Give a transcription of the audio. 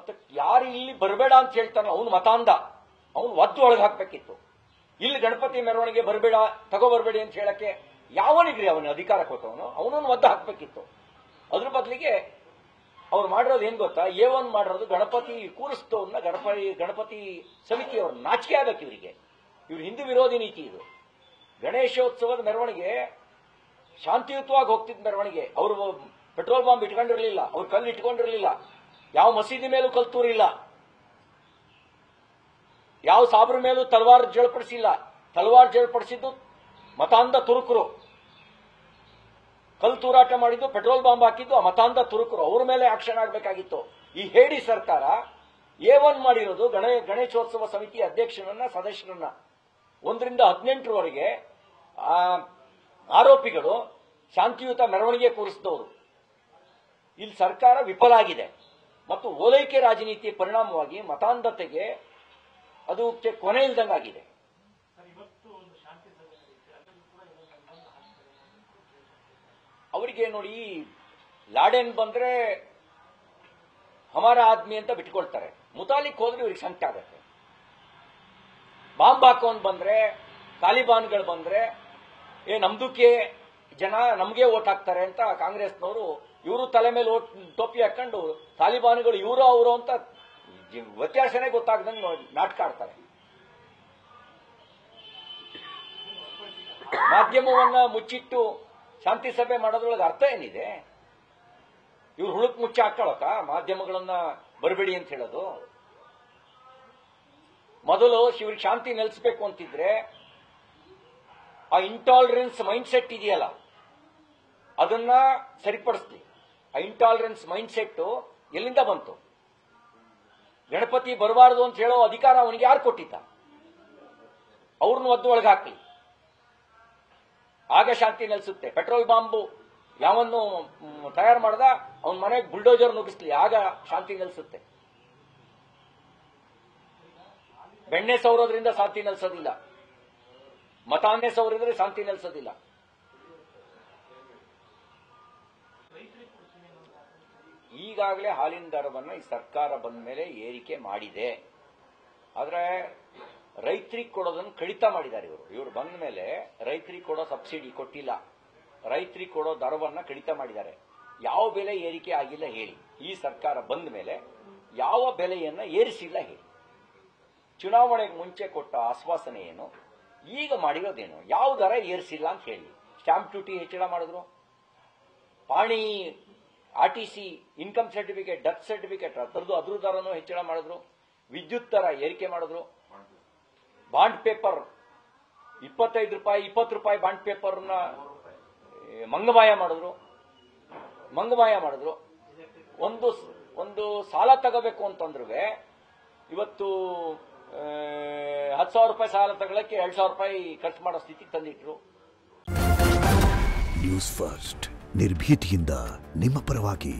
ಮತ್ತೆ ಯಾರು ಇಲ್ಲಿ ಬರಬೇಡ ಅಂತ ಹೇಳ್ತಾನೋ ಅವನು ಮತಾಂಧ, ಅವನು ಒದ್ದು ಒಳಗೆ ಹಾಕ್ಬೇಕಿತ್ತು. ಇಲ್ಲಿ ಗಣಪತಿ ಮೆರವಣಿಗೆ ಬರಬೇಡ, ತಗೋ ಬರಬೇಡಿ ಅಂತ ಹೇಳಕ್ಕೆ ಯಾವನಿಗ್ರಿ ಅವನ ಅಧಿಕಾರ ಕೊಟ್ಟವನು? ಅವನನ್ನು ಒದ್ದು ಹಾಕ್ಬೇಕಿತ್ತು. ಅದ್ರ ಬದಲಿಗೆ ಅವ್ರು ಮಾಡಿರೋದು ಏನ್ ಗೊತ್ತಾ? A1 ಮಾಡಿರೋದು ಗಣಪತಿ ಕೂರಿಸ್ತವ್ರನ್ನ ಗಣಪತಿ ಸಮಿತಿಯವ್ರನ್ನ ನಾಚಿಕೆ ಆಗಬೇಕು ಇವರಿಗೆ. ಇವ್ರ ಹಿಂದೂ ವಿರೋಧಿ ನೀತಿ ಇದು. ಗಣೇಶೋತ್ಸವದ ಮೆರವಣಿಗೆ ಶಾಂತಿಯುತವಾಗಿ ಹೋಗ್ತಿದ್ದ ಮೆರವಣಿಗೆ. ಅವರು ಪೆಟ್ರೋಲ್ ಬಾಂಬ್ ಇಟ್ಕೊಂಡಿರಲಿಲ್ಲ, ಅವ್ರು ಕಲ್ಲು ಇಟ್ಕೊಂಡಿರಲಿಲ್ಲ, ಯಾವ ಮಸೀದಿ ಮೇಲೂ ಕಲ್ಲು ತೂರಿಲ್ಲ, ಯಾವ ಸಾಬ್ರ ಮೇಲೂ ತಲವಾರ್ ಜಳಪಡಿಸಿಲ್ಲ. ತಲವಾರ್ ಜಳಪಡಿಸಿದ್ದು ಮತಾಂಧ ತುರುಕರು. ಕಲ್ಲು ತೂರಾಟ ಮಾಡಿದ್ದು, ಪೆಟ್ರೋಲ್ ಬಾಂಬ್ ಹಾಕಿದ್ದು ಆ ಮತಾಂಧ ತುರುಕರು. ಅವ್ರ ಮೇಲೆ ಆಕ್ಷನ್ ಆಗಬೇಕಾಗಿತ್ತು. ಈ ಹೇಡಿ ಸರ್ಕಾರ A1 ಮಾಡಿರೋದು ಗಣೇಶೋತ್ಸವ ಸಮಿತಿ ಅಧ್ಯಕ್ಷರನ್ನ, ಸದಸ್ಯರನ್ನ 1 ರಿಂದ 18ರವರೆಗೆ ಆರೋಪಿಗಳು ಶಾಂತಿಯುತ ಮೆರವಣಿಗೆ ಕೂರಿಸಿದವರು. ಇಲ್ಲಿ ಸರ್ಕಾರ ವಿಫಲ ಆಗಿದೆ ಮತ್ತು ಓಲೈಕೆ ರಾಜನೀತಿಯ ಪರಿಣಾಮವಾಗಿ ಮತಾಂಧತೆಗೆ ಅದಕ್ಕೆ ಕೊನೆ ಇಲ್ದಂಗಾಗಿದೆ. ಅವರಿಗೆ ನೋಡಿ, ಲಾಡೆನ್ ಬಂದ್ರೆ ಹಮಾರ ಆದ್ಮಿ ಅಂತ ಬಿಟ್ಕೊಳ್ತಾರೆ. ಮುತಾಲಿಕ್ ಹೋದ್ರೆ ಇವ್ರಿಗೆ ಸಂಕಟ ಆಗತ್ತೆ. ಬಾಂಬ್ ಹಾಕೋನ್ ಬಂದ್ರೆ, ತಾಲಿಬಾನ್ಗಳು ಬಂದ್ರೆ ನಮ್ದಕ್ಕೆ ಜನ ನಮ್ಗೆ ಓಟ್ ಹಾಕ್ತಾರೆ ಅಂತ ಕಾಂಗ್ರೆಸ್ನವರು ಇವರು ತಲೆ ಮೇಲೆ ಟೋಪಿ ಹಾಕೊಂಡು ತಾಲಿಬಾನ್ಗಳು ಇವರು ಅವರು ಅಂತ ವ್ಯತ್ಯಾಸನೇ ಗೊತ್ತಾಗದಂಗೆ ನಾಟಕ ಆಡ್ತಾರೆ. ಮಾಧ್ಯಮವನ್ನ ಮುಚ್ಚಿಟ್ಟು ಶಾಂತಿ ಸಭೆ ಮಾಡೋದ್ರೊಳಗೆ ಅರ್ಥ ಏನಿದೆ? ಇವ್ರು ಹುಳುಕ್ ಮುಚ್ಚಿ ಹಾಕೊಳ್ಳಕ ಮಾಧ್ಯಮಗಳನ್ನ ಬರಬೇಡಿ ಅಂತ ಹೇಳೋದು. ಮೊದಲು ಇವ್ರಿಗೆ ಶಾಂತಿ ನೆಲೆಸಬೇಕು ಅಂತಿದ್ರೆ ಆ ಇಂಟಾಲರೆನ್ಸ್ ಮೈಂಡ್ ಸೆಟ್ ಇದೆಯಲ್ಲ ಅದನ್ನ ಸರಿಪಡಿಸ್ಲಿ. ಆ ಇಂಟಾಲರೆನ್ಸ್ ಮೈಂಡ್ ಸೆಟ್ ಎಲ್ಲಿಂದ ಬಂತು? ಗಣಪತಿ ಬರಬಾರದು ಅಂತ ಹೇಳೋ ಅಧಿಕಾರ ಅವನಿಗೆ ಯಾರು ಕೊಟ್ಟಿದ್ದ? ಅವ್ರನ್ನ ಒದ್ದು ಒಳಗೆ ಹಾಕಲಿ, ಆಗ ಶಾಂತಿ ನೆಲೆಸುತ್ತೆ. ಪೆಟ್ರೋಲ್ ಬಾಂಬು ಯಾವನ್ನು ತಯಾರು ಮಾಡದ ಅವನ ಮನೆಗೆ ಬುಲ್ಡೋಜರ್ ನುಗ್ಗಿಸ್ಲಿ, ಆಗ ಶಾಂತಿ ನೆಲೆಸುತ್ತೆ. ಬೆಣ್ಣೆ ಸೌರೋದ್ರಿಂದ ಶಾಂತಿ ನೆಲೆಸೋದಿಲ್ಲ, ಮತಾನ್ನೇ ಸೌರಿದ್ರೆ ಶಾಂತಿ ನೆಲೆಸೋದಿಲ್ಲ. ಈಗಾಗಲೇ ಹಾಲಿನ ದರವನ್ನು ಈ ಸರ್ಕಾರ ಬಂದ ಮೇಲೆ ಏರಿಕೆ ಮಾಡಿದೆ. ಆದ್ರೆ ರೈತರಿಗೆ ಕೊಡೋದನ್ನು ಕಡಿತ ಮಾಡಿದ್ದಾರೆ ಇವರು ಬಂದ ಮೇಲೆ. ರೈತರಿಗೆ ಕೊಡೋ ಸಬ್ಸಿಡಿ ಕೊಟ್ಟಿಲ್ಲ, ರೈತರಿಗೆ ಕೊಡೋ ದರವನ್ನ ಕಡಿತ ಮಾಡಿದ್ದಾರೆ. ಯಾವ ಬೆಲೆ ಏರಿಕೆ ಆಗಿಲ್ಲ ಹೇಳಿ? ಈ ಸರ್ಕಾರ ಬಂದ ಮೇಲೆ ಯಾವ ಬೆಲೆಯನ್ನ ಏರಿಸಿಲ್ಲ ಹೇಳಿ? ಚುನಾವಣೆಗೆ ಮುಂಚೆ ಕೊಟ್ಟ ಆಶ್ವಾಸನೆ ಏನು? ಈಗ ಮಾಡಿರೋದೇನು? ಯಾವ ದರ ಏರಿಸಿಲ್ಲ ಅಂತ ಹೇಳಿ? ಸ್ಟಾಂಪ್ ಡ್ಯೂಟಿ ಹೆಚ್ಚಳ ಮಾಡಿದ್ರು, ಪಾಣಿ RTC income certificate, death certificate ಅದ್ರ ದರನೂ ಹೆಚ್ಚಳ ಮಾಡಿದ್ರು, ವಿದ್ಯುತ್ ದರ ಏರಿಕೆ ಮಾಡಿದ್ರು, ಬಾಂಡ್ ಪೇಪರ್ 25 ರೂಪಾಯಿ 20 ರೂಪಾಯಿ ಬಾಂಡ್ ಪೇಪರ್ನ ಮಂಗಮಾಯ ಮಾಡಿದ್ರು. ಒಂದು ಸಾಲ ತಗೋಬೇಕು ಅಂತಂದ್ರೂ ಇವತ್ತು 10,000 ರೂಪಾಯಿ ಸಾಲ ತಗೊಳ್ಳಕ್ಕೆ 2,000 ರೂಪಾಯಿ ಖರ್ಚು ಮಾಡೋ ಸ್ಥಿತಿಗೆ ತಂದಿಟ್ರು. ನ್ಯೂಸ್ ಫಸ್ಟ್ ನಿರ್ಭೀತಿಯಿಂದ ನಿಮ್ಮ ಪರವಾಗಿ.